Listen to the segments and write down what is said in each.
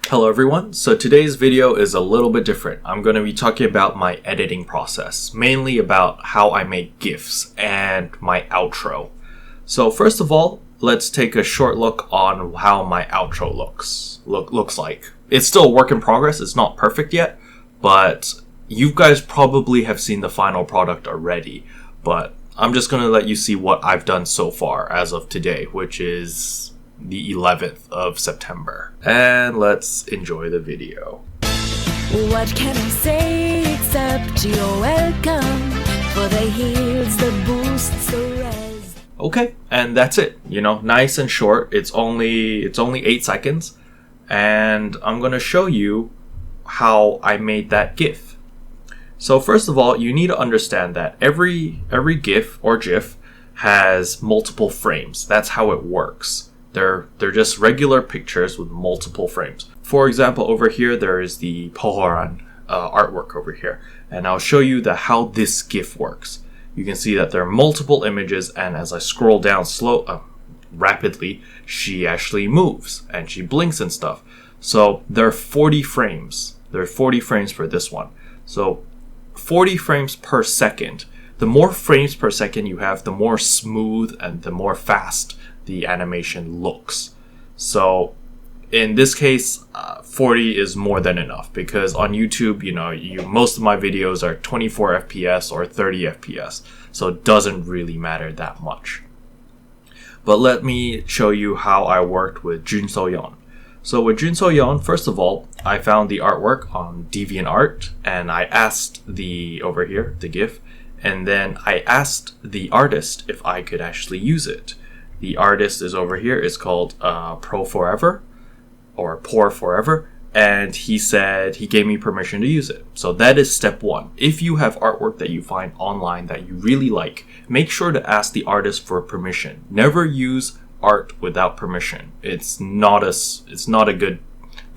Hello everyone, so today's video is a little bit different. I'm going to be talking about my editing process, mainly about how I make GIFs and my outro. So first of all, let's take a short look on how my outro looks like. It's still a work in progress, it's not perfect yet, but you guys probably have seen the final product already. But I'm just going to let you see what I've done so far as of today, which is the 11th of September. And let's enjoy the video. What can I say except you're welcome for the heals, the boosts, the res. Okay, and that's it. You know, nice and short. It's only 8 seconds, and I'm gonna show you how I made that GIF. So first of all, you need to understand that every GIF or GIF has multiple frames. That's how it works. They're just regular pictures with multiple frames. For example, over here there is the Pohoran artwork over here, and I'll show you how this GIF works. You can see that there are multiple images, and as I scroll down rapidly, she actually moves and she blinks and stuff. So there are 40 frames. There are 40 frames for this one. So 40 frames per second. The more frames per second you have, the more smooth and the more fast the animation looks. So in this case, 40 is more than enough, because on YouTube, most of my videos are 24 FPS or 30 FPS, so it doesn't really matter that much. But let me show you how I worked with Jun So-yeon. So with Jun So-yeon, first of all, I found the artwork on DeviantArt, and I asked over here, the GIF, and then I asked the artist if I could actually use it. The artist is over here. It's called Pro Forever or Pour Forever, and he gave me permission to use it. So that is step one. If you have artwork that you find online that you really like, make sure to ask the artist for permission. Never use art without permission. It's not a good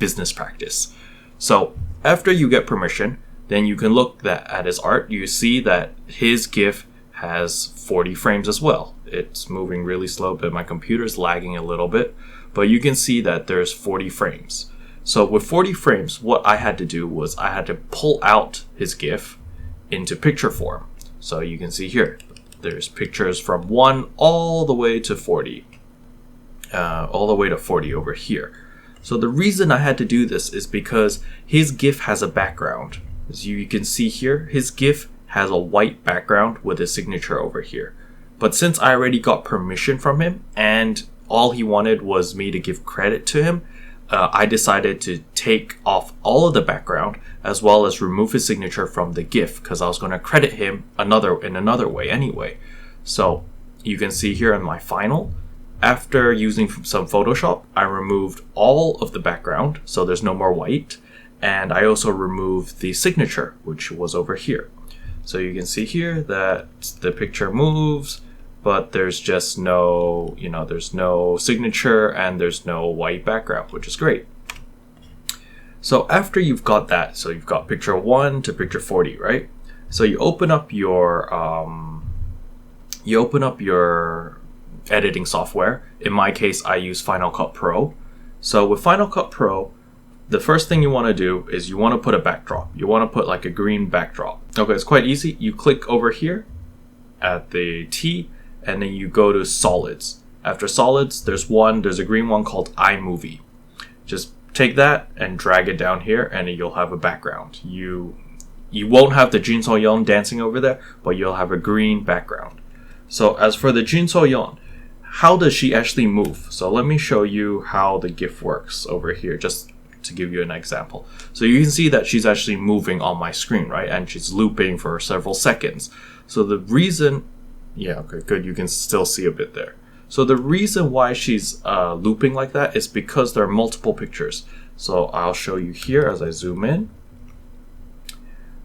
business practice. So after you get permission, then you can look at his art. You see that his GIF has 40 frames as well. It's moving really slow, but my computer's lagging a little bit. But you can see that there's 40 frames. So with 40 frames, what I had to do was I had to pull out his GIF into picture form. So you can see here, there's pictures from 1 all the way to 40. All the way to 40 over here. So the reason I had to do this is because his GIF has a background. As you can see here, his GIF has a white background with his signature over here. But since I already got permission from him and all he wanted was me to give credit to him, I decided to take off all of the background as well as remove his signature from the GIF, because I was going to credit him in another way anyway. So you can see here in my final, after using some Photoshop, I removed all of the background, so there's no more white, and I also removed the signature, which was over here. So you can see here that the picture moves, but there's just there's no signature and there's no white background, which is great. So after you've got that, so you've got picture 1 to picture 40, right? So you open up your editing software. In my case, I use Final Cut Pro. So with Final Cut Pro, the first thing you want to do is you want to put a backdrop. You want to put like a green backdrop. Okay, it's quite easy. You click over here at the T, and then you go to solids. After solids, there's a green one called iMovie. Just take that and drag it down here, and you'll have a background. You won't have the Jun So-yeon dancing over there, but you'll have a green background. So as for the Jun So-yeon, how does she actually move? So let me show you how the GIF works over here, just to give you an example. So you can see that she's actually moving on my screen, right? And she's looping for several seconds. So the reason, okay, good, you can still see a bit there. So the reason why she's looping like that is because there are multiple pictures. So I'll show you here as I zoom in.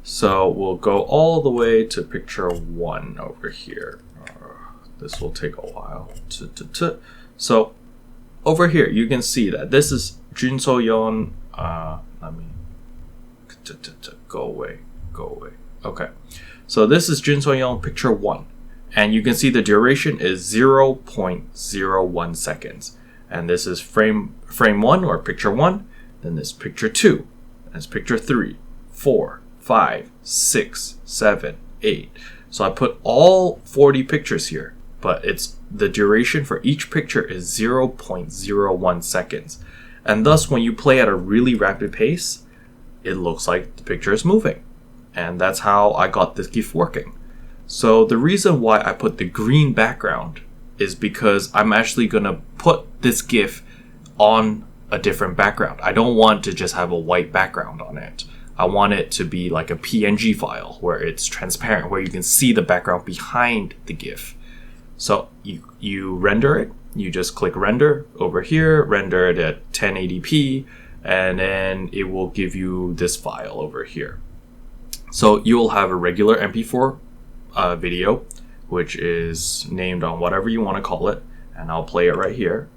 So we'll go all the way to picture 1 over here. This will take a while. So over here, you can see that this is Jun So-yeon. Let me go away. Okay. So this is Jun So-yeon picture 1. And you can see the duration is 0.01 seconds. And this is frame 1 or picture 1. Then this picture 2. That's picture 3, 4, 5, 6, 7, 8. So I put all 40 pictures here, but the duration for each picture is 0.01 seconds. And thus, when you play at a really rapid pace, it looks like the picture is moving. And that's how I got this GIF working. So the reason why I put the green background is because I'm actually going to put this GIF on a different background. I don't want to just have a white background on it. I want it to be like a PNG file where it's transparent, where you can see the background behind the GIF. So you render it. You just click render over here, render it at 1080p, and then it will give you this file over here. So you'll have a regular MP4 video, which is named on whatever you want to call it, and I'll play it right here.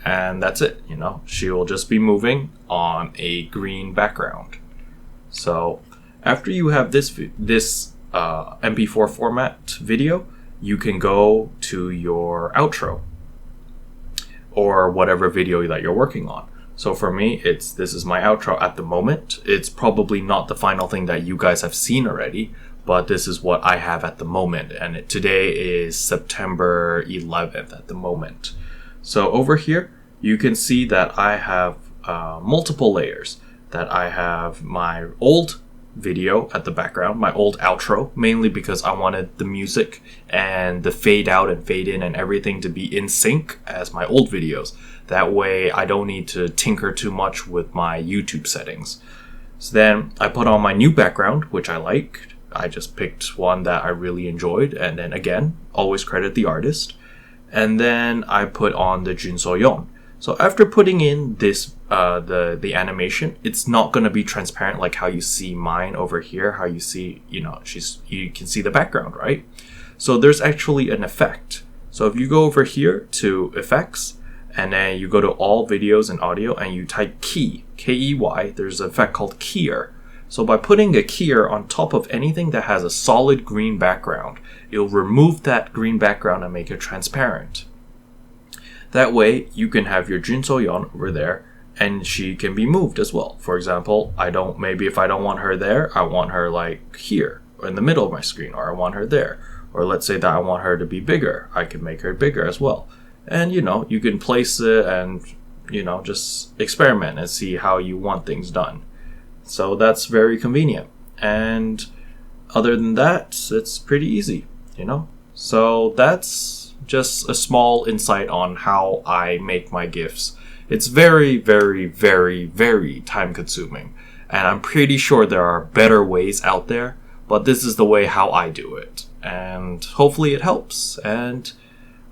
And that's it, she will just be moving on a green background. So after you have this MP4 format video, you can go to your outro or whatever video that you're working on. So for me, this is my outro at the moment. It's probably not the final thing that you guys have seen already, but this is what I have at the moment. And today is September 11th at the moment. So over here, you can see that I have multiple layers. That I have my old video at the background, my old outro, mainly because I wanted the music and the fade out and fade in and everything to be in sync as my old videos. That way I don't need to tinker too much with my YouTube settings. So then I put on my new background, which I liked. I just picked one that I really enjoyed, and then again, always credit the artist. And then I put on the Jun So-yeon. So after putting in this, the animation, it's not going to be transparent like how you see mine over here, how you see, you can see the background, right? So there's actually an effect. So if you go over here to effects, and then you go to all videos and audio, and you type key, K-E-Y, there's an effect called keyer. So by putting a keyer on top of anything that has a solid green background, it'll remove that green background and make it transparent. That way, you can have your Jun So-yeon over there, and she can be moved as well. For example, maybe if I don't want her there, I want her like here, or in the middle of my screen, or I want her there. Or let's say that I want her to be bigger. I can make her bigger as well. And you can place it and, just experiment and see how you want things done. So that's very convenient. And other than that, it's pretty easy, So that's just a small insight on how I make my GIFs. It's very, very, very, very time consuming. And I'm pretty sure there are better ways out there, but this is the way how I do it. And hopefully it helps. And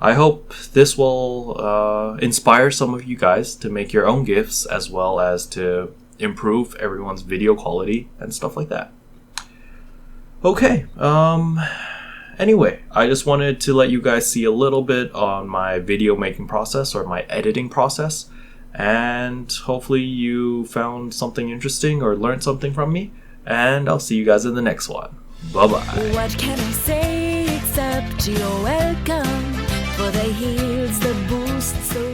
I hope this will inspire some of you guys to make your own GIFs, as well as to improve everyone's video quality and stuff like that. Okay, anyway, I just wanted to let you guys see a little bit on my video making process or my editing process, and hopefully you found something interesting or learned something from me, and I'll see you guys in the next one. Bye-bye. What can I say except you're welcome? For the heels, the boost, so